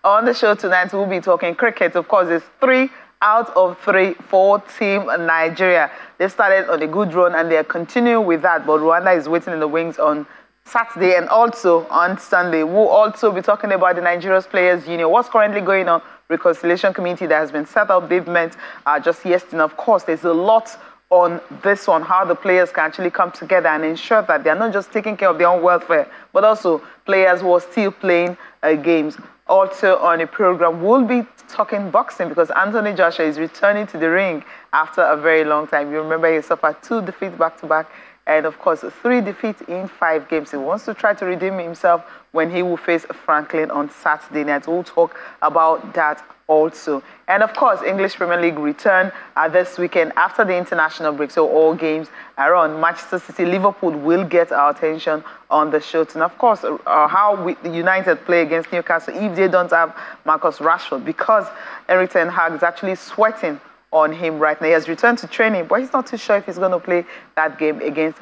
On the show tonight, we'll be talking cricket. Of course, it's 3 out of 3 for Team Nigeria. They started on a good run and they're continuing with that, but Rwanda is waiting in the wings on Saturday and also on Sunday. We'll also be talking about the Nigeria's Players Union. What's currently going on? Reconciliation committee that has been set up. They've met just yesterday. Of course, there's a lot on this one, how the players can actually come together and ensure that they're not just taking care of their own welfare, but also players who are still playing games. Also on the program, we'll be talking boxing because Anthony Joshua is returning to the ring after a very long time. You remember he suffered 2 defeats back-to-back and, of course, 3 defeats in 5 games. He wants to try to redeem himself when he will face Franklin on Saturday night. We'll talk about that also. And, of course, English Premier League return this weekend after the international break. So all games are on. Manchester City, Liverpool will get our attention on the show. And, of course, how the United play against Newcastle if they don't have Marcus Rashford, because Erik ten Hag is actually sweating on him right now. He has returned to training, but he's not too sure if he's going to play that game against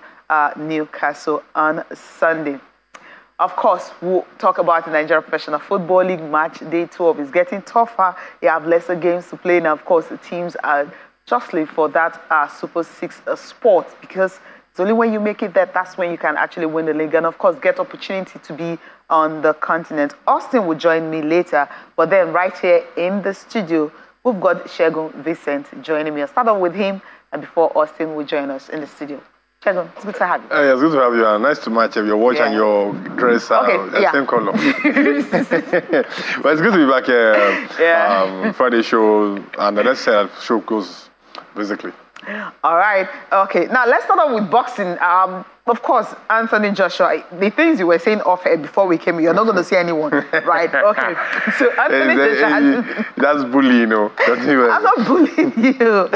Newcastle on Sunday. Of course, we'll talk about the Nigeria Professional Football League match day 12. It's getting tougher. They have lesser games to play. Now, of course, the teams are justly for that Super 6 sport, because it's only when you make it there, that's when you can actually win the league and, of course, get opportunity to be on the continent. Austin will join me later, but then right here in the studio, we've got Segun Vincent joining me. I'll start off with him and before Austin will join us in the studio. Segun, it's good to have you. Yeah, it's good to have you. Nice to match your watch and your dress same color. But it's good to be back here. Friday show, and let's say that show goes basically. All right. Okay. Now let's start off with boxing. Of course, Anthony Joshua. The things you were saying off air before we came, you're not going to see anyone, right? Okay. So Anthony Joshua. That's bullying, you know. I'm not bullying you.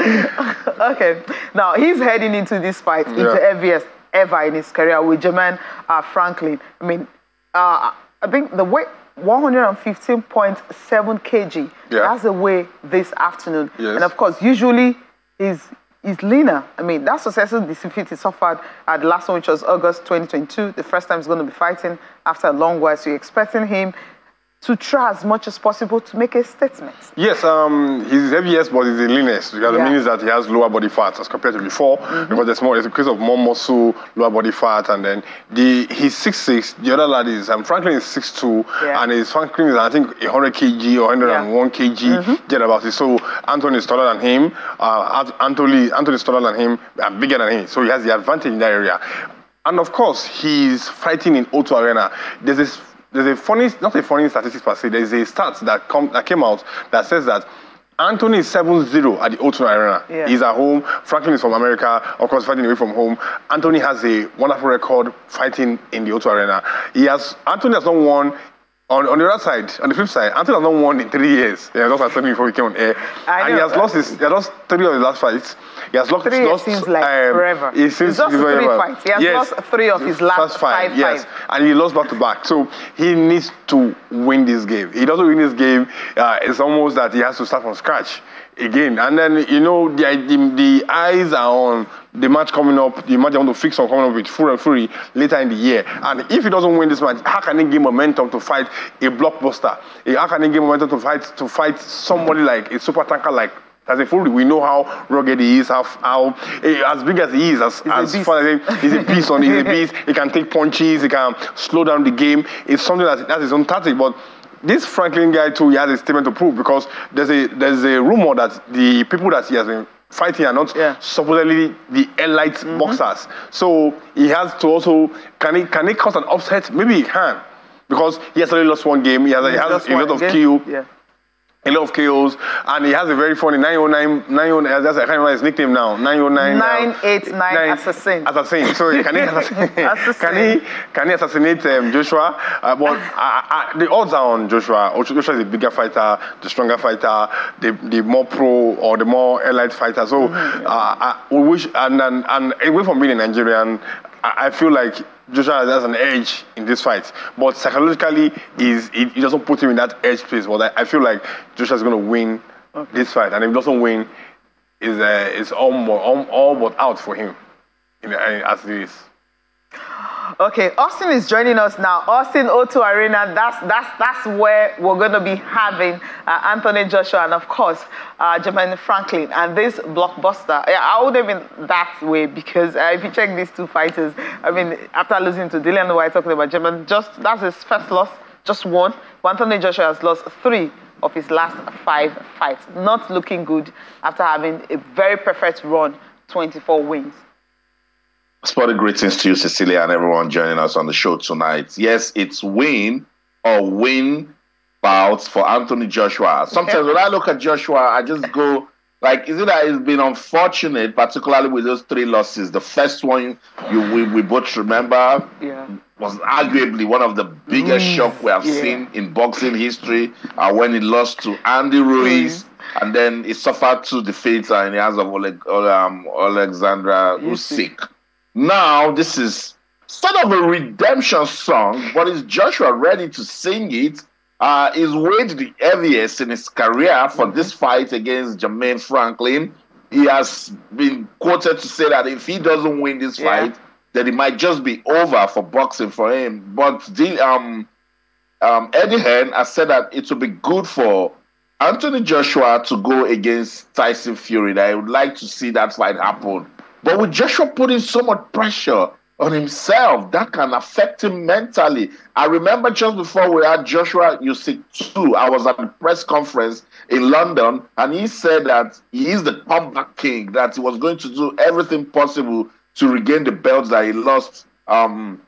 Okay. Now he's heading into this fight. It's the heaviest ever in his career with Jermaine Franklin. I mean, I think the weight 115.7 kg. That's the way this afternoon. Yes. And of course, usually he's leaner. I mean, that successful defeat he suffered at the last one, which was August 2022. The first time he's going to be fighting after a long while. So you're expecting him to try as much as possible to make a statement. Yes, he's heaviest, but he's the leanest. Because it means that he has lower body fat as compared to before. Because it's a case of more muscle, lower body fat, and then he's 6'6". The other lad is Franklin is 6'2", and Franklin is I think 100 kg or 101 kg thereabouts. So Anthony is taller than him. Anthony is taller than him and bigger than him. So he has the advantage in that area. And of course, he's fighting in O2 Arena. There's a funny, not a funny statistics per se, there's a stat that came out that says that Anthony is 7-0 at the O2 Arena. He's at home. Franklin is from America, of course, fighting away from home. Anthony has a wonderful record fighting in the O2 Arena. Anthony has not won. On the other side, on the flip side, Anthony has not won in 3 years. Yeah, that's what I told me before we came on air. He has lost 3 of his last fights. He has lost 3 years seems like forever. It seems it's just 3 fights. He has lost 3 of his last 5 fights. And he lost back-to-back. So he needs to win this game. If he doesn't win this game, it's almost that he has to start from scratch again. And then, you know, the eyes are on the match coming up, the match they want to fix on coming up with Fury later in the year. And if he doesn't win this match, how can he gain momentum to fight a blockbuster? How can he gain momentum to fight somebody like a super tanker like Tyson Fury? We know how rugged he is, how as big as he is, as far as he's a beast he's a beast. He can take punches, he can slow down the game. It's something that's his own tactic. But this Franklin guy too, he has a statement to prove, because there's a rumor that the people that he has been fighting are not supposedly the elite boxers. So he has to also, can he cause an upset? Maybe he can, because he has only lost 1 game. He has a lot of KO. A lot of KOs, and he has a very funny 909. I can't remember his nickname now. 909. 989 assassin. So can he assassinate Joshua? But the odds are on Joshua. Joshua is a bigger fighter, the stronger fighter, the more pro or the more elite fighter. So we wish, and away from being a Nigerian, I feel like Joshua has an edge in this fight, but psychologically, it doesn't put him in that edge place. But I feel like Joshua is going to win this fight, and if he doesn't win, it's all but out for him as it is. Okay, Austin is joining us now. Austin O2 Arena, that's where we're going to be having Anthony Joshua and, of course, Jermaine Franklin. And this blockbuster, I would have been that way because if you check these two fighters, I mean, after losing to Dillian White, talking about Jermaine, that's his first loss, just one. But Anthony Joshua has lost 3 of his last 5 fights. Not looking good after having a very perfect run, 24 wins. Sporting greetings to you, Cecilia, and everyone joining us on the show tonight. Yes, it's win or win bouts for Anthony Joshua. Sometimes when I look at Joshua, I just go, like, is it that it's been unfortunate, particularly with those 3 losses? The first one we both remember was arguably one of the biggest shocks we have seen in boxing history when he lost to Andy Ruiz. And then he suffered 2 defeats in the hands of Alexandra Usyk. Now, this is sort of a redemption song, but is Joshua ready to sing it? Is Wade the heaviest in his career for this fight against Jermaine Franklin? He has been quoted to say that if he doesn't win this fight, then it might just be over for boxing for him. But Eddie Hearn has said that it would be good for Anthony Joshua to go against Tyson Fury, that I would like to see that fight happen. But with Joshua putting so much pressure on himself, that can affect him mentally. I remember just before we had Joshua Usyk 2, I was at a press conference in London, and he said that he is the comeback king, that he was going to do everything possible to regain the belts that he lost in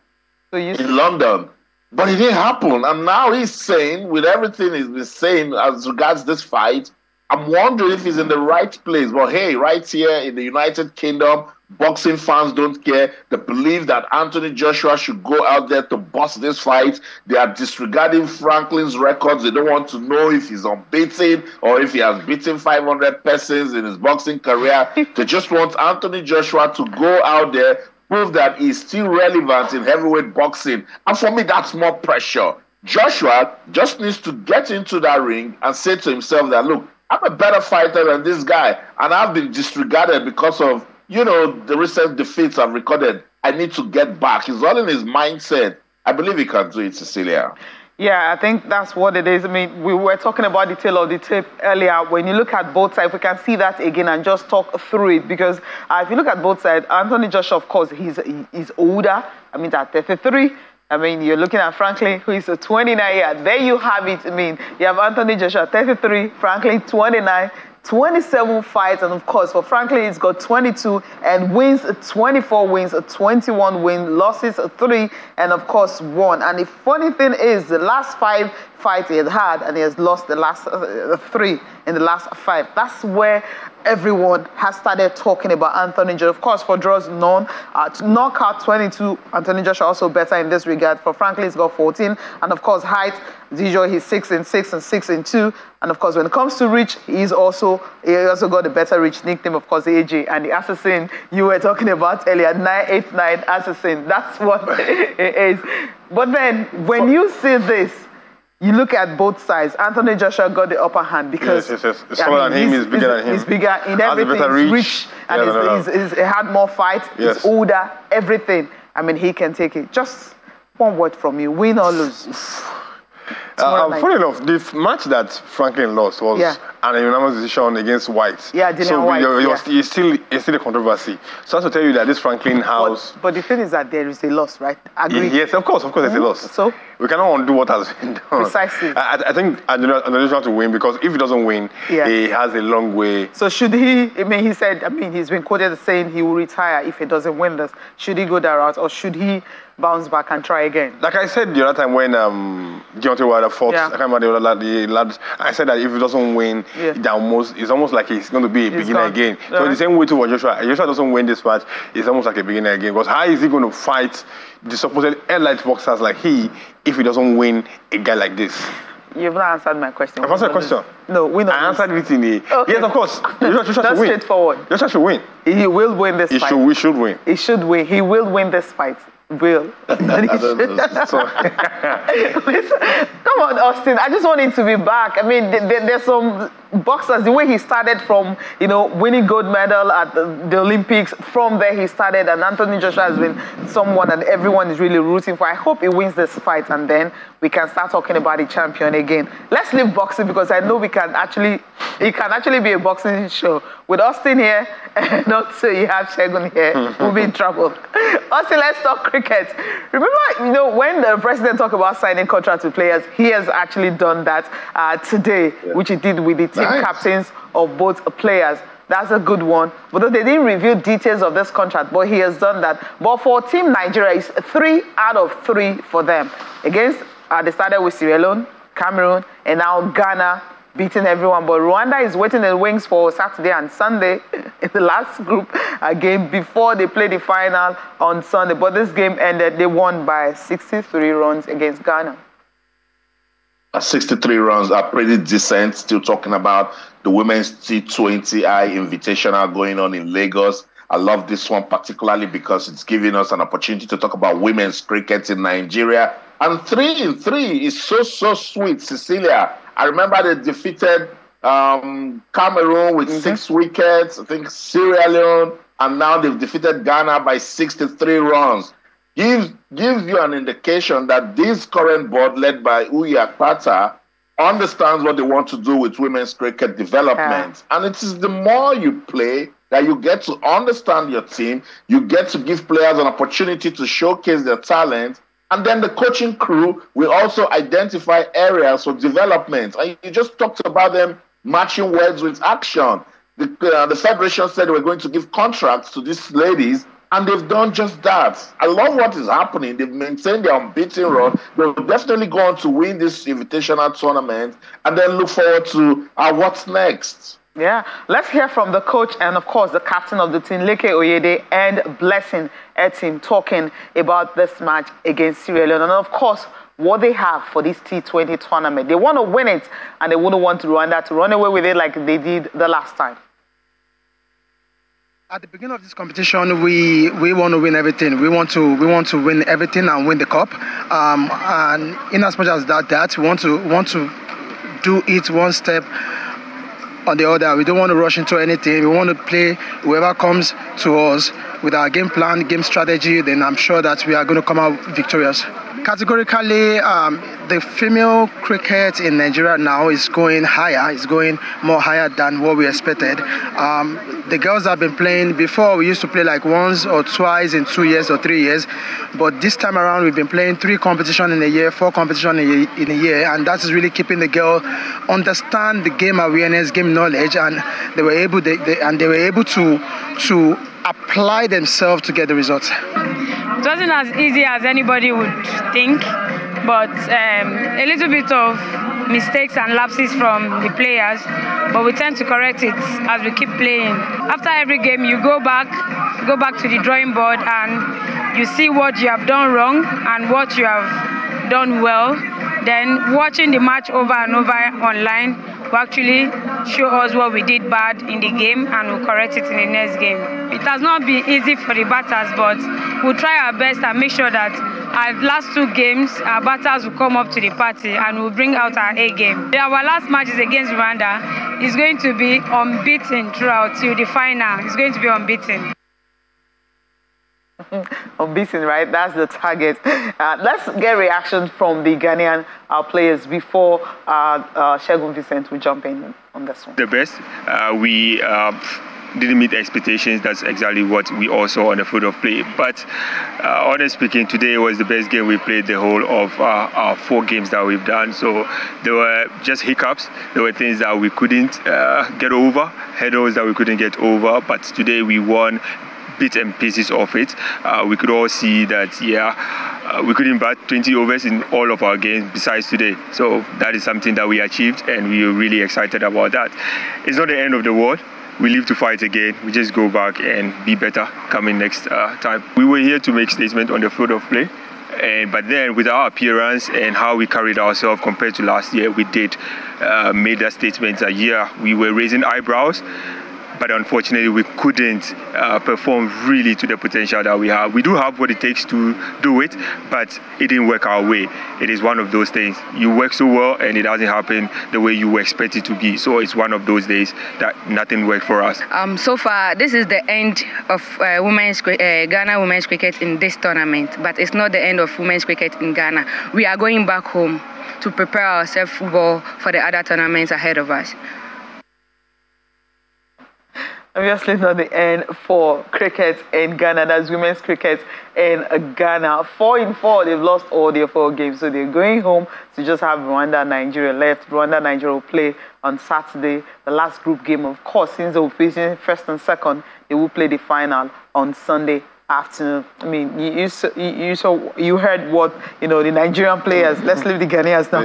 London. But it didn't happen. And now he's saying, with everything he's been saying as regards this fight, I'm wondering if he's in the right place. But hey, right here in the United Kingdom, boxing fans don't care. They believe that Anthony Joshua should go out there to boss this fight. They are disregarding Franklin's records. They don't want to know if he's unbeaten or if he has beaten 500 persons in his boxing career. They just want Anthony Joshua to go out there, prove that he's still relevant in heavyweight boxing. And for me, that's more pressure. Joshua just needs to get into that ring and say to himself that, look, I'm a better fighter than this guy, and I've been disregarded because of, the recent defeats I've recorded. I need to get back. It's all in his mindset. I believe he can do it, Cecilia. Yeah, I think that's what it is. I mean, we were talking about the tail of the tape earlier. When you look at both sides, we can see that again and just talk through it. Because if you look at both sides, Anthony Joshua, of course, he's older. I mean, at 33. I mean, you're looking at Franklin, who is a 29 year. There you have it. I mean, you have Anthony Joshua, 33, Franklin, 29, 27 fights. And of course, for Franklin, he's got 22 and wins 24 wins, 21 wins, losses 3, and of course, 1. And the funny thing is, the last 5 fights he had, and he has lost the last 3 in the last 5. That's where everyone has started talking about Anthony Joshua. Of course, for draws, none. Knockout 22, Anthony Joshua also better in this regard. For Franklin, he's got 14. And of course, height, as usual, he's 6'6" and 6'2". And of course, when it comes to reach, he also got a better reach nickname, of course, the AJ and the Assassin you were talking about earlier, 989 Assassin. That's what it is. But then, when you see this, you look at both sides. Anthony Joshua got the upper hand because He's smaller than him, he's bigger than him. He's bigger in everything. He's rich, and he had more fight. Yes. He's older, everything. I mean, he can take it. Just one word from you: win or lose. Funny enough, the match that Franklin lost was an unanimous decision against White. Yeah, Dillian White. It's still a controversy. So that's to tell you that this Franklin house... But the thing is that there is a loss, right? Agree? Yes, of course there's a loss. So? We cannot undo what has been done. Precisely. I think Anthony has to win, because if he doesn't win, he has a long way. So should he, he's been quoted as saying he will retire if he doesn't win this. Should he go that route, or should he bounce back and try again? Like I said the other time when Deontay Wilder fought, I can't remember the lads, I said that if he doesn't win, it's almost like he's going to be a beginner again. So the same way too for Joshua. If Joshua doesn't win this match, it's almost like a beginner again. Because how is he going to fight the supposed elite boxers like he if he doesn't win a guy like this? You've not answered my question. I've answered the question. No, win or lose. I answered it in a... Okay. Yes, of course. Joshua should That's win. straightforward. Joshua should win. He will win this fight. We should win. He should win. He will win this fight. Will. Listen, come on, Austin. I just want him to be back. I mean, there's some boxers, the way he started from, winning gold medal at the Olympics, from there he started, and Anthony Joshua has been someone that everyone is really rooting for. I hope he wins this fight, and then we can start talking about the champion again. Let's leave boxing, because I know it can actually be a boxing show. With Austin here, and also you have Shegun here, we'll be in trouble. Austin, let's talk cricket. Remember, when the president talked about signing contracts with players, he has actually done that today, which he did with the team captains of both players. That's a good one. But they didn't reveal details of this contract, but he has done that. But for Team Nigeria, it's 3 out of 3 for them. They started with Sierra Leone, Cameroon, and now Ghana, beating everyone. But Rwanda is waiting in the wings for Saturday and Sunday in the last group game before they play the final on Sunday. But this game ended, they won by 63 runs against Ghana. 63 runs are pretty decent. Still talking about the Women's T20I Invitational going on in Lagos. I love this one particularly because it's giving us an opportunity to talk about women's cricket in Nigeria. And 3 in 3 is so sweet, Cecilia. I remember they defeated Cameroon with 6 wickets, I think Sierra Leone, and now they've defeated Ghana by 63 runs. Gives you an indication that this current board, led by Uyi Akpata, understands what they want to do with women's cricket development. And it is the more you play that you get to understand your team, you get to give players an opportunity to showcase their talent, and then the coaching crew will also identify areas for development. And you just talked about them matching words with action. The federation said they were going to give contracts to these ladies, and they've done just that. I love what is happening. They've maintained their unbeaten run. They'll definitely go on to win this invitational tournament and then look forward to what's next. Yeah, let's hear from the coach and, of course, the captain of the team, Leke Oyede, and Blessing Etim, talking about this match against Sierra Leone. And, of course, what they have for this T20 tournament. They want to win it, and they wouldn't want Rwanda to run away with it like they did the last time. At the beginning of this competition, we want to win everything. We want to win everything and win the cup. And in as much as that we want to do it one step on the other. We don't want to rush into anything. We want to play whoever comes to us with our game plan, game strategy. Then I'm sure that we are going to come out victorious. Categorically, the female cricket in Nigeria now is going higher. It's going more higher than what we expected. The girls have been playing before. We used to play like once or twice in 2 years or 3 years. But this time around, we've been playing 3 competitions in a year, 4 competitions in a year. And that is really keeping the girl understand the game awareness, game knowledge. And they were able to apply themselves to get the results. It wasn't as easy as anybody would think, but a little bit of mistakes and lapses from the players, but we tend to correct it as we keep playing. After every game, you go back to the drawing board and you see what you have done wrong and what you have done well. Then watching the match over and over online will actually show us what we did bad in the game and we'll correct it in the next game. It has not been easy for the batters, but we'll try our best and make sure that our last 2 games, our batters will come up to the party and we'll bring out our A game. Our last match is against Rwanda. It's going to be unbeaten throughout till the final. It's going to be unbeaten. Unbeaten, right? That's the target. Let's get reaction from the Ghanaian players before Shegun Vincent will jump in on this one. The best. We didn't meet expectations. That's exactly what we all saw on the field of play. But honestly speaking, today was the best game we played the whole of our 4 games that we've done. So there were just hiccups. There were things that we couldn't get over, hurdles that we couldn't get over. But today we won bits and pieces of it. We could all see that, we couldn't bat 20 overs in all of our games besides today. So that is something that we achieved, and we are really excited about that. It's not the end of the world. We live to fight again. We just go back and be better coming next time. We were here to make statement on the field of play. But then with our appearance and how we carried ourselves compared to last year, we did made that statement that, we were raising eyebrows. but unfortunately we couldn't perform really to the potential that we have. We do have what it takes to do it, but it didn't work our way. It is one of those things. You work so well and it doesn't happen the way you expect it to be. So it's one of those days that nothing worked for us. So far, this is the end of Ghana women's cricket in this tournament, but it's not the end of women's cricket in Ghana. We are going back home to prepare ourselves football for the other tournaments ahead of us. Obviously not the end for cricket in Ghana. That's women's cricket in Ghana. 4 in 4, they've lost all their 4 games. So they're going home to just have Rwanda and Nigeria left. Rwanda and Nigeria will play on Saturday, the last group game. Of course, since they will play first and second, they will play the final on Sunday afternoon. I mean, you heard what the Nigerian players. Let's leave the Ghanaians now.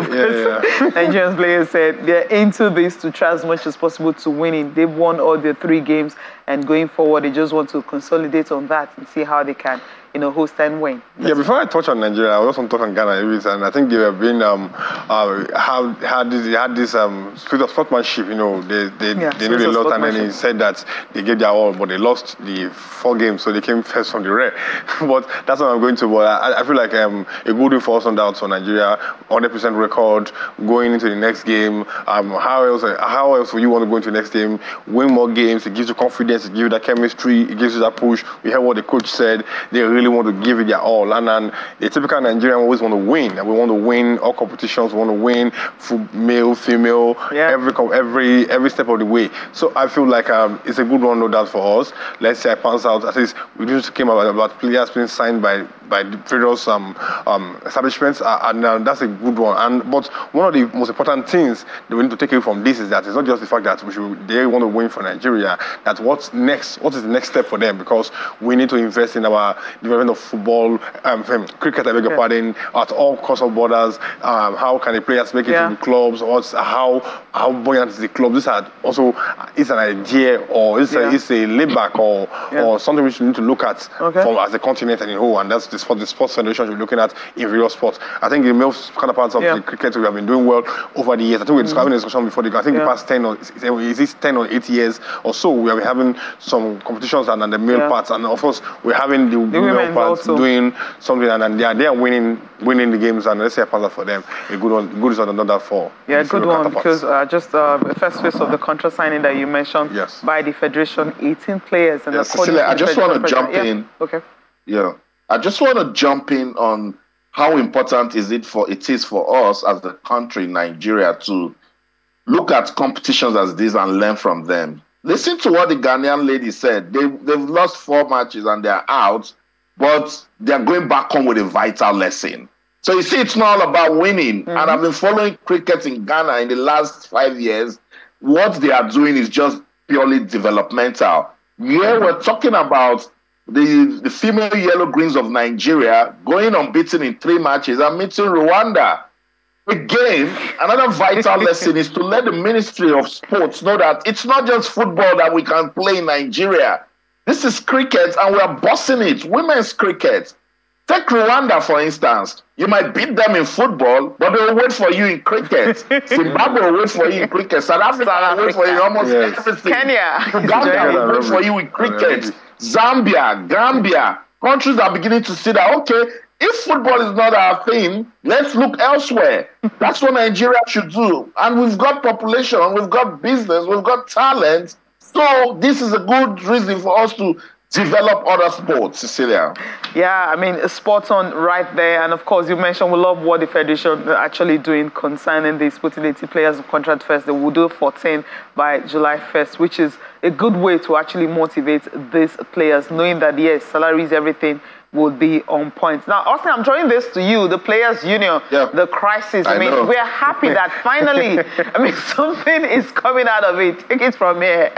Nigerian players said they're into this to try as much as possible to win it. They've won all their 3 games, and going forward, they just want to consolidate on that and see how they can, host and win. Before I touch on Nigeria, I also want to touch on Ghana, and I think they have been had this spirit of sportsmanship. They really lost, and then he said that they gave their all, but they lost the 4 games, so they came first from the rear. But that's what I'm going to. But I feel like a good win for us on that. So Nigeria, 100% record going into the next game. How else would you want to go into the next game? Win more games. It gives you confidence. It gives you that chemistry. It gives you that push. We heard what the coach said. They really want to give it their all. And the typical Nigerian always want to win. And we want to win all competitions. We want to win male, female, every step of the way. So I feel like it's a good one, no doubt, for us. Let's say I pans out. At least we just came about players being signed by the various establishments, and that's a good one. But one of the most important things that we need to take away from this is that it's not just the fact that they want to win for Nigeria. That what's next? What is the next step for them? Because we need to invest in our development of football, cricket, I beg your pardon, at all cost of borders. How can the players make it to the clubs? How buoyant is the club? This also is an idea, or it's a layback, or something we should need to look at as a continent and a whole. And that's the sports federation we're looking at in various sports. I think the male counterparts of the cricket we have been doing well over the years. I think we were having a discussion before. I think the past 10 or 8 years or so, we have been having some competitions and the male parts, and of course we're having the male parts doing something, and they are winning the games, and let's say a pass for them. A good one, good is another for. Yeah, good one, because just the first phase of the contract signing that you mentioned by the federation, 18 players, and Cecilia, I just want to jump in. Okay. Yeah, I just want to jump in on how important it is for us as the country, Nigeria, to look at competitions as this and learn from them. Listen to what the Ghanaian lady said. They've lost 4 matches and they're out, but they're going back home with a vital lesson. So you see, it's not all about winning. And I've been following cricket in Ghana in the last 5 years. What they are doing is just purely developmental. Here we're talking about the female yellow greens of Nigeria going unbeaten in 3 matches and meeting Rwanda. Again, another vital lesson is to let the Ministry of Sports know that it's not just football that we can play in Nigeria. This is cricket, and we are bossing it. Women's cricket. Take Rwanda, for instance. You might beat them in football, but they will wait for you in cricket. Zimbabwe will wait for you in cricket. South Africa will wait for you in almost everything. Kenya. Uganda will wait for you in cricket. Zambia, Gambia. Countries are beginning to see that, okay, if football is not our thing, let's look elsewhere. That's what Nigeria should do. And we've got population, we've got business, we've got talent. So this is a good reason for us to develop other sports, Cecilia. Yeah, I mean, spot on right there. And of course, you mentioned we love what the federation are actually doing concerning these putting 80 players on contract first. They will do 14 by July 1st, which is a good way to actually motivate these players, knowing that, yes, salaries, everything will be on point. Now, Austin, I'm throwing this to you, the Players Union, the crisis. I mean, we're happy that finally, something is coming out of it. Take it from here.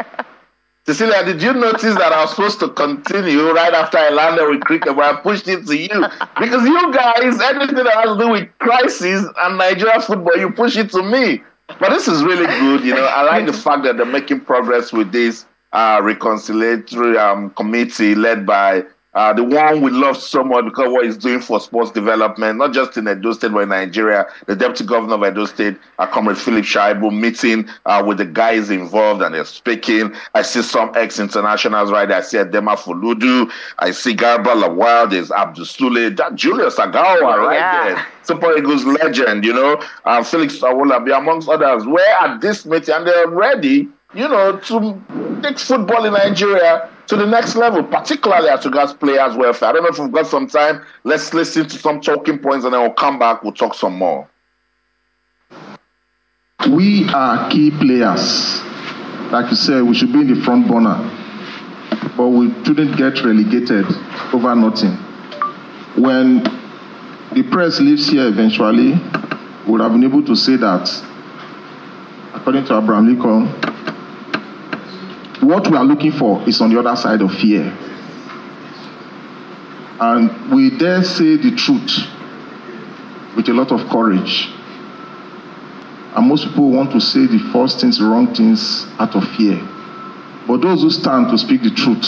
Cecilia, did you notice that I was supposed to continue right after I landed with cricket, but I pushed it to you? Because you guys, anything that has to do with crisis and Nigeria football, you push it to me. But this is really good. I like the fact that they're making progress with this reconciliatory committee led by the one we love so much because of what he's doing for sports development, not just in Edo State, but in Nigeria. The Deputy Governor of Edo State, Comrade Philip Shaibu, meeting with the guys involved, and they're speaking. I see some ex-internationals right there. I see Adema Fuludu. I see Garba Lawal. There's Abdul Sule. Julius Agawa right there. Super Eagles legend, Felix Awolabi, amongst others. We're at this meeting, and they're ready, to take football in Nigeria to the next level, particularly as regards players' welfare. I don't know if we've got some time. Let's listen to some talking points, and then we'll come back. We'll talk some more. We are key players. Like you said, we should be in the front burner. But we shouldn't get relegated over nothing. When the press leaves here eventually, we would have been able to say that, according to Abraham Lincoln, what we are looking for is on the other side of fear. And we dare say the truth with a lot of courage. And most people want to say the false things, the wrong things out of fear. But those who stand to speak the truth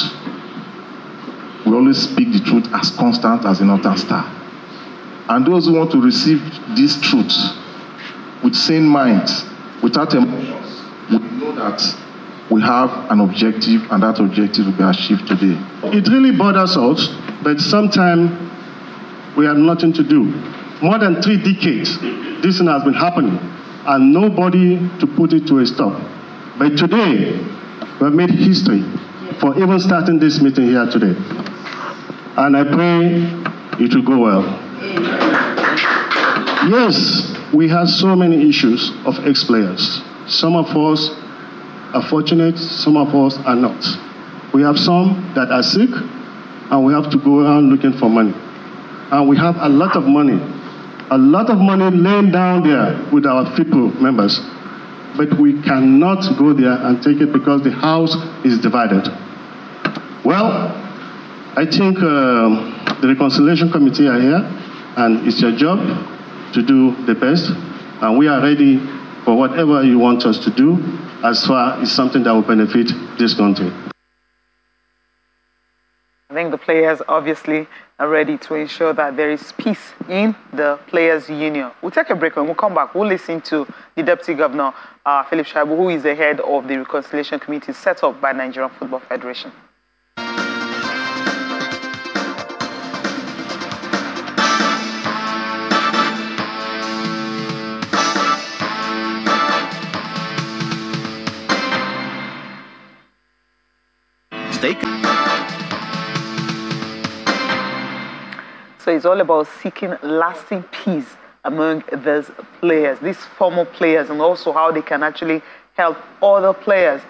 will always speak the truth as constant as a northern star. And those who want to receive this truth with sane minds, without emotions, will know that we have an objective, and that objective will be achieved today. It really bothers us, but sometimes we have nothing to do. More than 3 decades, this thing has been happening, and nobody to put it to a stop. But today, we have made history for even starting this meeting here today. And I pray it will go well. Yes, we have so many issues of ex-players. Some of us are fortunate, some of us are not. We have some that are sick, and we have to go around looking for money. And we have a lot of money laying down there with our people members. But we cannot go there and take it because the house is divided. Well, I think the Reconciliation Committee are here, and it's your job to do the best. And we are ready for whatever you want us to do, as far as something that will benefit this country. I think the players obviously are ready to ensure that there is peace in the Players' Union. We'll take a break. When we come back, we'll listen to the Deputy Governor, Philip Shaibu, who is the head of the Reconciliation Committee set up by Nigerian Football Federation. So it's all about seeking lasting peace among these players, these former players, and also how they can actually help other players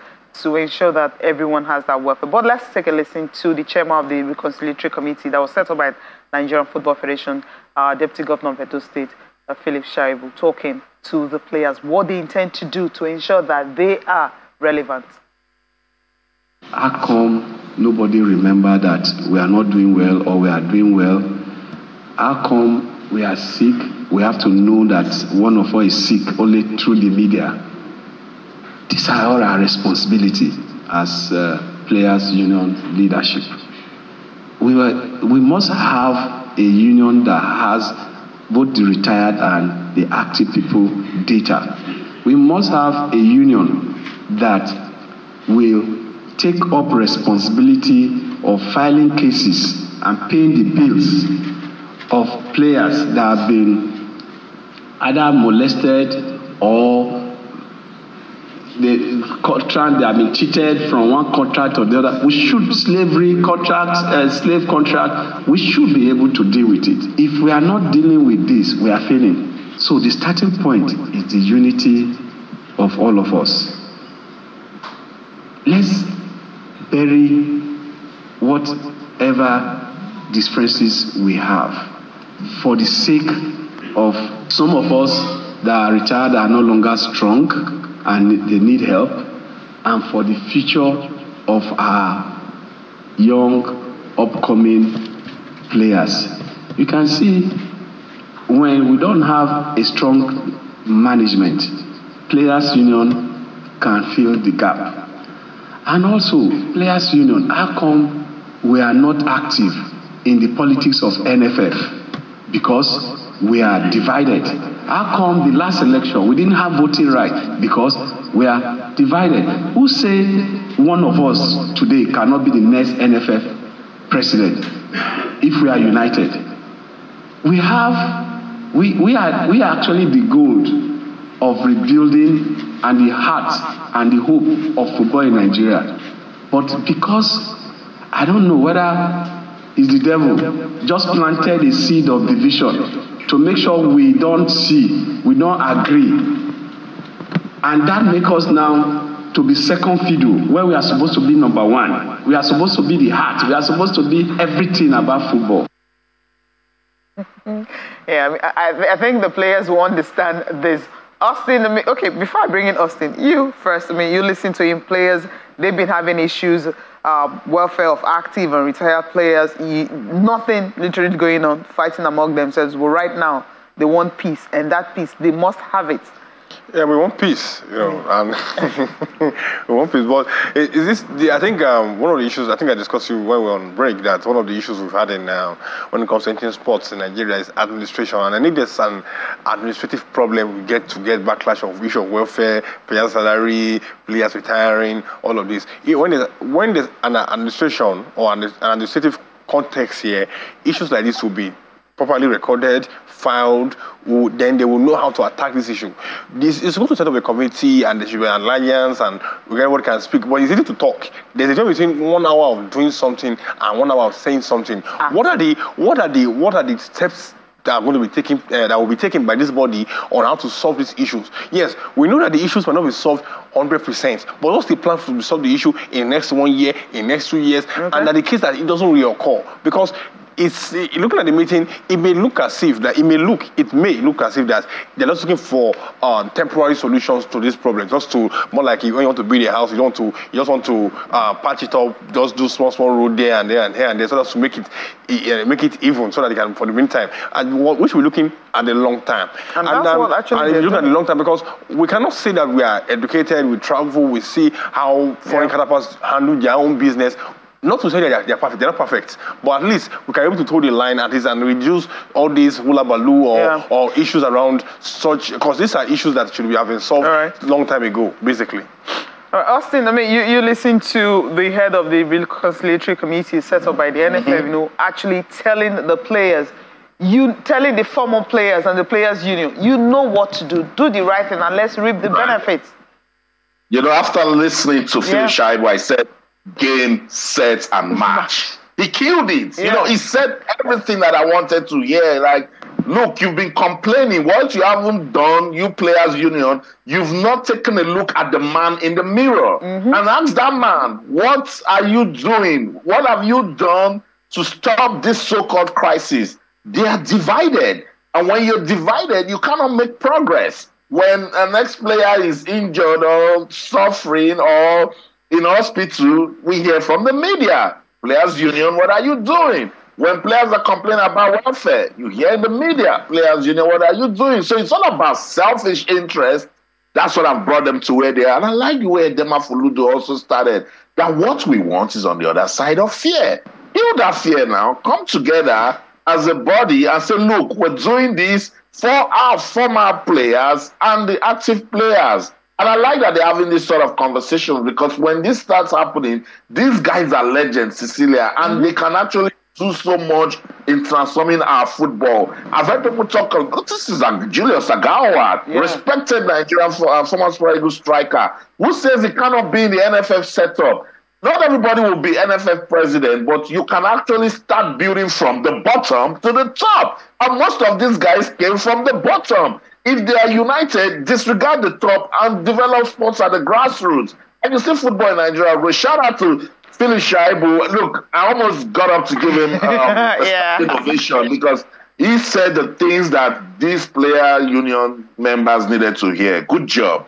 to ensure that everyone has that welfare. But let's take a listen to the chairman of the Reconciliatory Committee that was set up by Nigerian Football Federation, Deputy Governor of Edo State, Philip Shaibu, talking to the players, what they intend to do to ensure that they are relevant. How come nobody remember that we are not doing well or we are doing well? How come we are sick? We have to know that one of us is sick only through the media. These are all our responsibility as Players' Union leadership. We must have a union that has both the retired and the active people data. We must have a union that will take up responsibility of filing cases and paying the bills of players that have been either molested or the contract, they have been cheated from one contract or the other. We should slave contract, we should be able to deal with it. If we are not dealing with this, we are failing. So the starting point is the unity of all of us. Let's bury whatever differences we have for the sake of some of us that are retired are no longer strong and they need help, and for the future of our young upcoming players. You can see when we don't have a strong management, Players' Union can fill the gap. And also, Players' Union, how come we are not active in the politics of NFF because we are divided. How come the last election we didn't have voting right? Because we are divided. Who say one of us today cannot be the next NFF president if we are united? We are actually the goal of rebuilding and the heart and the hope of football in Nigeria. But because I don't know whether it's the devil just planted a seed of division to make sure we don't see, we don't agree. And that makes us now to be second fiddle, where we are supposed to be number one. We are supposed to be the heart. We are supposed to be everything about football. Yeah, I think the players will understand this. Austin, okay, before I bring in Austin, you first, you listen to him, players, they've been having issues, welfare of active and retired players, nothing literally going on, fighting among themselves. But right now, they want peace, and that peace, they must have it. Yeah, we want peace, and we want peace. But I think one of the issues, I think I discussed you when we were on break, that one of the issues we've had in when it comes to entering sports in Nigeria is administration. And I think there's an administrative problem. We get backlash of issue of welfare, players' salary, players retiring, all of this. When there's an administration or an administrative context here, issues like this will be properly recorded, filed, then they will know how to attack this issue. This is supposed to set up a committee, and there should be an alliance, and everybody can speak. But it's easy to talk. There's a difference between 1 hour of doing something and 1 hour of saying something. What are the steps that are going to be taken, that will be taken by this body on how to solve these issues? Yes, we know that the issues might not be solved 100%, but what's the plan to solve the issue in the next 1 year, in the next 2 years, and that the case that it doesn't reoccur? Because it's looking at the meeting, it may look as if that they're just looking for temporary solutions to this problem. Just to more like when you want to build a house, you just want to patch it up, just do small road there and there and here and there, so that's to make it even, so that they can for the meantime. And we should be looking at the long time. And that's what actually and looking at the long time, because we cannot say that we are educated, we travel, we see how foreign counterparts handle their own business. Not to say that they're perfect, they're not perfect, but at least we can be able to toe the line at least and reduce all these hula baloo or issues around such, because these are issues that should have been solved a long time ago, basically. Austin, you listen to the head of the reconciliatory committee set up by the NFF, actually telling the players, telling the former players and the players' union, you know what to do the right thing, and let's reap the benefits. After listening to Phil Shaibu, I said, game, set, and match. He killed it. He said everything that I wanted to hear. Like, look, you've been complaining. What you haven't done, you players' union, you've not taken a look at the man in the mirror and ask that man, what are you doing? What have you done to stop this so-called crisis? They are divided. And when you're divided, you cannot make progress. When an ex-player is injured or suffering or in hospital, we hear from the media. Players' union, what are you doing? When players are complaining about welfare, you hear in the media. Players' union, what are you doing? So it's all about selfish interest. That's what I've brought them to where they are. And I like the way Dema Fuludo also started. That what we want is on the other side of fear. Heal that fear now. Come together as a body and say, look, we're doing this for our former players and the active players. And I like that they're having this sort of conversation, because when this starts happening, these guys are legends, Cecilia, and they can actually do so much in transforming our football. I've heard people talk about, this is Julius Agawa, respected Nigerian former Super Eagles striker, who says he cannot be in the NFF setup. Not everybody will be NFF president, but you can actually start building from the bottom to the top. And most of these guys came from the bottom. If they are united, disregard the top and develop sports at the grassroots. And you see football in Nigeria. Shout out to Philip Shaibu. Look, I almost got up to give him innovation, because he said the things that these player union members needed to hear. Good job.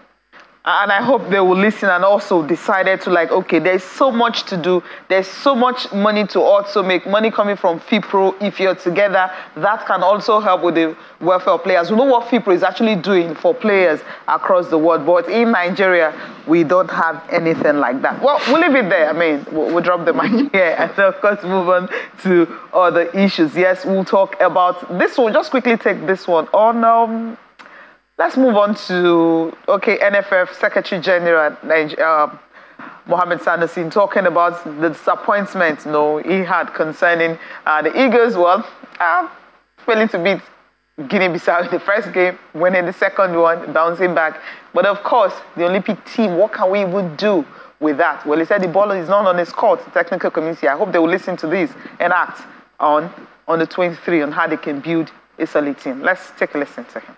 And I hope they will listen and also decided to like, okay, there's so much to do. There's so much money to also make, money coming from FIPRO. If you're together, that can also help with the welfare of players. We know what FIPRO is actually doing for players across the world. But in Nigeria, we don't have anything like that. Well, we'll leave it there. I mean, we'll drop the mic here and of course move on to other issues. Yes, we'll talk about this one. Just quickly take this one on. Let's move on to, NFF Secretary General Mohammed Sanusi talking about the disappointment he had concerning the Eagles. Well, failing to beat Guinea-Bissau in the first game, winning the second one, bouncing back. But of course, the Olympic team, what can we even do with that? Well, he said the ball is not on his court, the technical committee. I hope they will listen to this and act on the 23 on how they can build a solid team. Let's take a listen to him.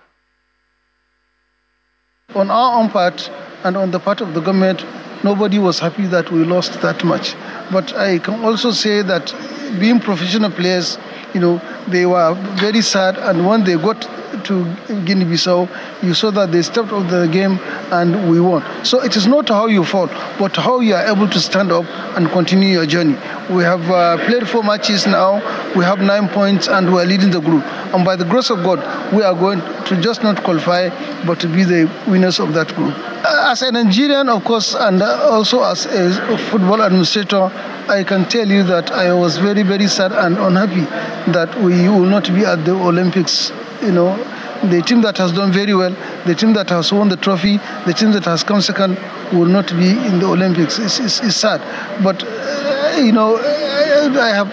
On our own part and on the part of the government, nobody was happy that we lost that much. But I can also say that being professional players, they were very sad. And when they got to Guinea-Bissau, you saw that they stepped up the game and we won. So it is not how you fall, but how you are able to stand up and continue your journey. We have played 4 matches now. We have 9 points and we are leading the group. And by the grace of God, we are going to just not qualify, but to be the winners of that group. As a Nigerian, of course, and also as a football administrator, I can tell you that I was very, very sad and unhappy that we will not be at the Olympics. The team that has done very well, the team that has won the trophy, the team that has come second will not be in the Olympics. It's sad. But, I have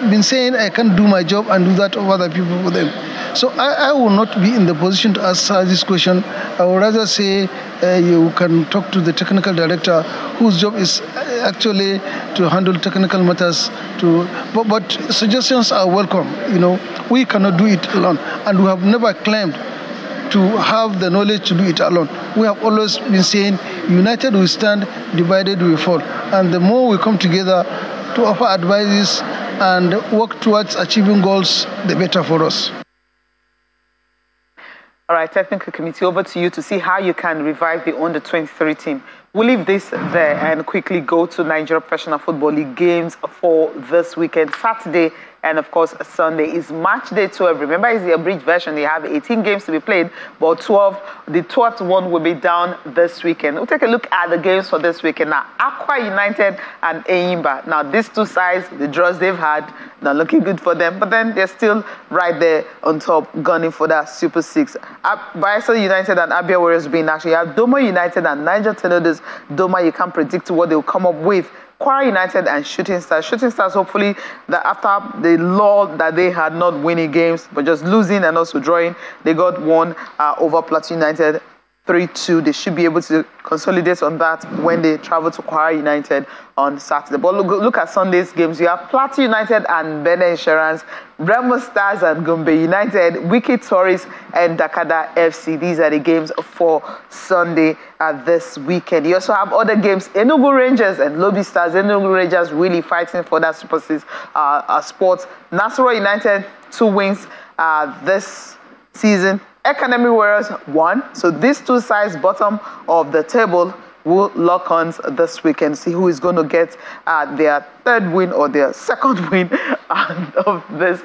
been saying I can't do my job and do that of other people for them. So I will not be in the position to answer this question. I would rather say you can talk to the technical director, whose job is actually to handle technical matters. But suggestions are welcome. We cannot do it alone, and we have never claimed to have the knowledge to do it alone. We have always been saying, united we stand, divided we fall. And the more we come together to offer advices and work towards achieving goals, the better for us. All right, technical committee, over to you to see how you can revive the under-23 team. We'll leave this there and quickly go to Nigeria Professional Football League games for this weekend. Saturday and, of course, Sunday is match day 12. Remember, it's the abridged version. They have 18 games to be played, but the 12th one will be down this weekend. We'll take a look at the games for this weekend. Now, Akwa United and Enyimba. Now, these two sides, the draws they've had, not looking good for them, but then they're still right there on top, gunning for that Super 6. Bayelsa United and Abia Warriors being actually. You have Doma United and Niger Tornadoes. Doma, you can't predict what they'll come up with. Kwara United and Shooting Stars. Shooting Stars, hopefully, that after the lull that they had not winning games, but just losing and also drawing, they got one over Plateau United 3-2. They should be able to consolidate on that when they travel to Kwara United on Saturday. But look at Sunday's games. You have Plateau United and Benin Insurance, Remo Stars and Gombe United, Wiki Tourists and Dakada FC. These are the games for Sunday this weekend. You also have other games, Enugu Rangers and Lobby Stars. Enugu Rangers really fighting for that Super 6 sport. Nasarawa United, 2 wins this season. Academy Warriors 1. So these two sides, bottom of the table, will lock on this weekend. See who is going to get their 3rd win or their 2nd win of this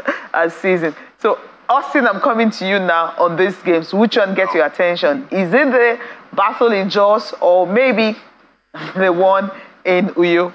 season. So, Austin, I'm coming to you now on these games. Which one gets your attention? Is it the battle in Jos or maybe the one in Uyo?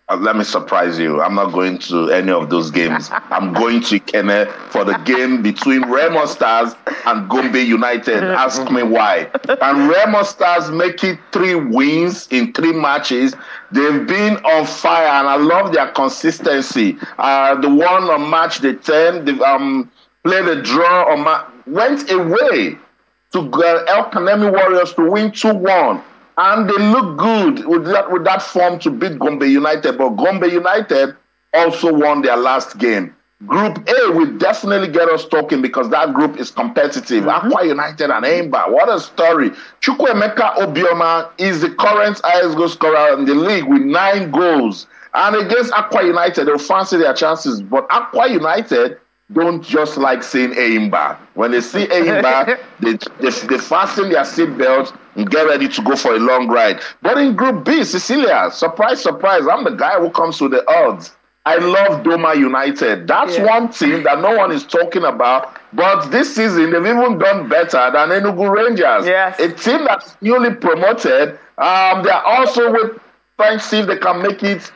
Let me surprise you. I'm not going to any of those games. I'm going to Ikene for the game between Remo Stars and Gombe United. Ask me why. And Remo Stars make it 3 wins in 3 matches. They've been on fire, and I love their consistency. The one on match day 10, they played a draw on went away to El Kanemi Warriors to win 2-1. And they look good with that form to beat Gombe United. But Gombe United also won their last game. Group A will definitely get us talking because that group is competitive. Akwa United and Enyimba, what a story. Chukwuemeka Obioma is the current highest goal scorer in the league with 9 goals. And against Akwa United, they'll fancy their chances. But Akwa United don't just like seeing Eimba. When they see Eimba, they fasten their seatbelts and get ready to go for a long ride. But in Group B, Cecilia, surprise, surprise, I'm the guy who comes with the odds. I love Doma United. That's one team that no one is talking about. But this season, they've even done better than Enugu Rangers. Yes. A team that's newly promoted. They're also trying to see if they can make it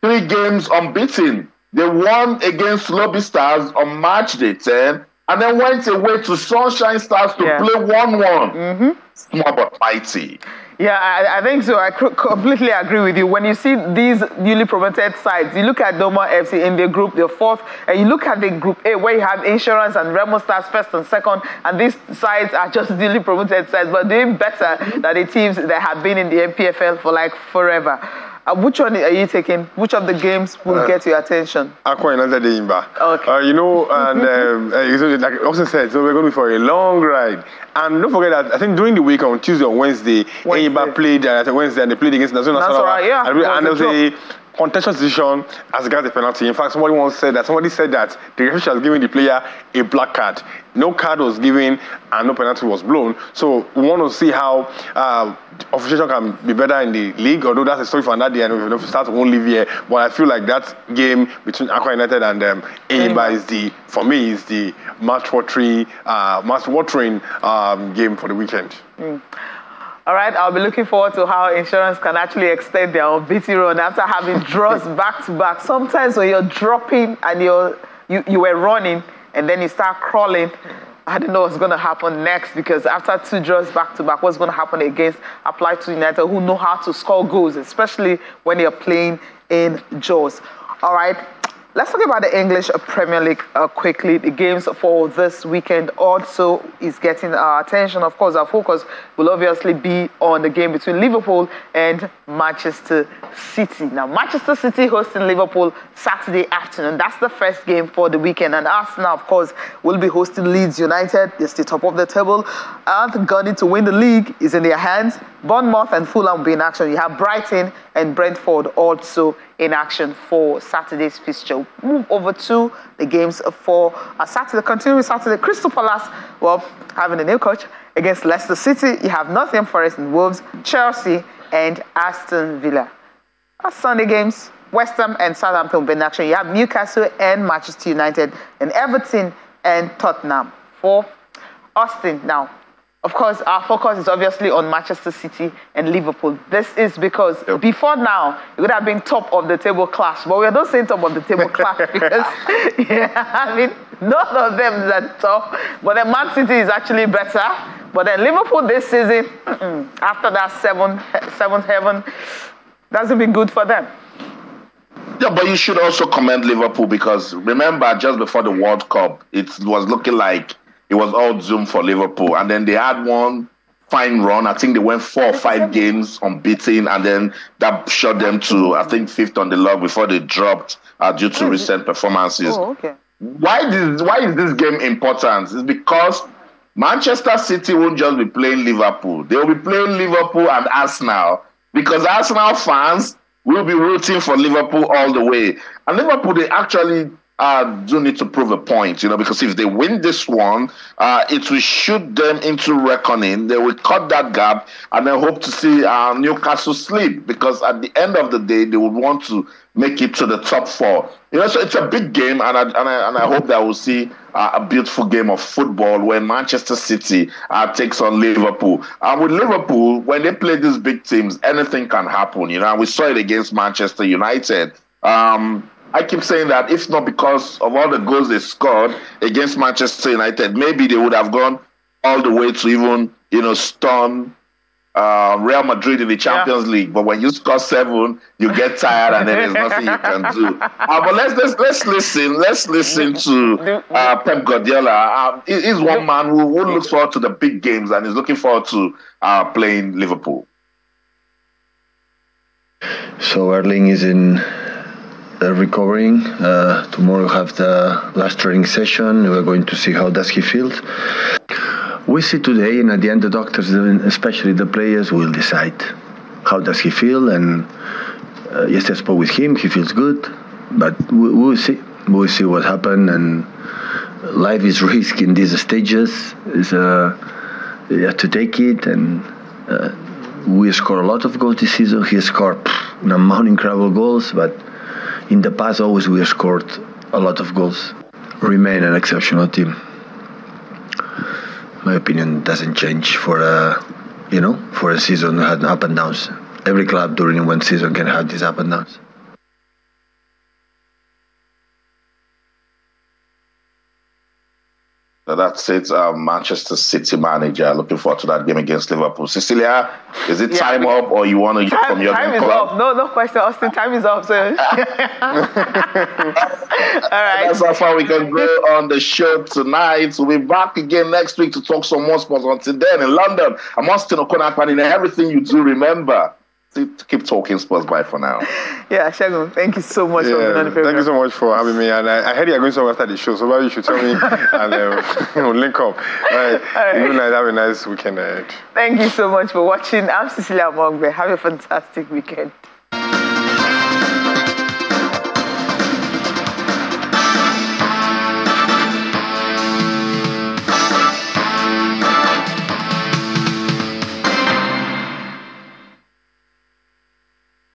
3 games unbeaten. They won against Lobby Stars on March day 10 and then went away to Sunshine Stars to play 1-1. Small but mighty. Yeah, I think so. I completely agree with you. When you see these newly promoted sides, you look at Doma FC in their group, they're 4th, and you look at the Group A where you have Insurance and Remo Stars 1st and 2nd, and these sides are just newly promoted sides, but doing better than the teams that have been in the NPFL for like forever. Which one are you taking? Which of the games will get your attention? Aqua United Eimba. Okay. And like Austin said, so we're going to be for a long ride. And don't forget that I think during the week on Tuesday or Wednesday. Eimba played Wednesday and they played against National. Yeah. And there was a contentious decision as regards the penalty. In fact, somebody said that the referee has given the player a black card. No card was given and no penalty was blown. So we want to see how officiation can be better in the league, although that's a story for another day and we start won't live here. But I feel like that game between Aqua United and Eimba is the match-watering game for the weekend. All right, I'll be looking forward to how Insurance can actually extend their unbeaten run after having draws back-to-back. Sometimes when you're dropping and you were running and then you start crawling, I don't know what's going to happen next, because after 2 draws back-to-back, what's going to happen against Plateau United, who know how to score goals, especially when you're playing in Jaws. All right. Let's talk about the English Premier League quickly. The games for this weekend also is getting our attention. Of course, our focus will obviously be on the game between Liverpool and Manchester City. Now, Manchester City hosting Liverpool Saturday afternoon. That's the first game for the weekend. And Arsenal, of course, will be hosting Leeds United. They're still top of the table. And gunning to win the league is in their hands. Bournemouth and Fulham will be in action. You have Brighton and Brentford also in action for Saturday's fixture. Move over to the games for Saturday. Continue with Saturday. Crystal Palace, having a new coach against Leicester City. You have Nottingham Forest and Wolves, Chelsea and Aston Villa. Sunday games, West Ham and Southampton will be in action. You have Newcastle and Manchester United and Everton and Tottenham for Austin. Now, of course, our focus is obviously on Manchester City and Liverpool. This is because before now, it would have been top of the table clash. But we are not saying top of the table clash because, none of them is at top. But then Man City is actually better. But then Liverpool this season, after that seventh heaven, hasn't been good for them. Yeah, but you should also commend Liverpool because remember, just before the World Cup, it was looking like it was all doomed for Liverpool. And then they had one fine run. I think they went 4 or 5 games unbeaten. And then that shot them to, I think, 5th on the log before they dropped due to recent performances. Oh, okay. Why is this game important? It's because Manchester City won't just be playing Liverpool. They will be playing Liverpool and Arsenal because Arsenal fans will be rooting for Liverpool all the way. And Liverpool, they actually do need to prove a point, because if they win this one, it will shoot them into reckoning. They will cut that gap and then hope to see Newcastle sleep because at the end of the day, they would want to make it to the top 4. So it's a big game, and I hope that we'll see a beautiful game of football when Manchester City takes on Liverpool. And with Liverpool, when they play these big teams, anything can happen. And we saw it against Manchester United. I keep saying that if not because of all the goals they scored against Manchester United, maybe they would have gone all the way to even, stun Real Madrid in the Champions League. But when you score 7, you get tired and then there's nothing you can do. But let's listen. Let's listen to Pep Guardiola. He's one man who looks forward to the big games and is looking forward to playing Liverpool. So Erling is in recovering. Tomorrow have the last training session. We're going to see how does he feel. We see today, and at the end the doctors, especially the players, will decide how does he feel. And yesterday I spoke with him. He feels good, but we'll see. We'll see what happened. And life is risk in these stages. You have to take it, and we scored a lot of goals this season. He scored an amount of incredible goals, but in the past always we scored a lot of goals. Remain an exceptional team. My opinion doesn't change for a season that had up and downs. Every club during one season can have these up and downs. That's it. Manchester City manager. Looking forward to that game against Liverpool. Cecilia, is it time up, or you want to hear from your time is up? No question, Austin. Time is up, sir. All right. That's how far we can go on the show tonight. We'll be back again next week to talk some more sports. Until then, in London, I'm Austin Okonakpan. In everything you do, remember to keep talking sports. Bye for now. Yeah, Shagun, thank you so much for being on the program. Thank you so much for having me. And I heard you are going somewhere after the show, so maybe you should tell me and we'll link up. All right. Good night. Have a nice weekend ahead. Thank you so much for watching. I'm Cecilia Mogbe. Have a fantastic weekend.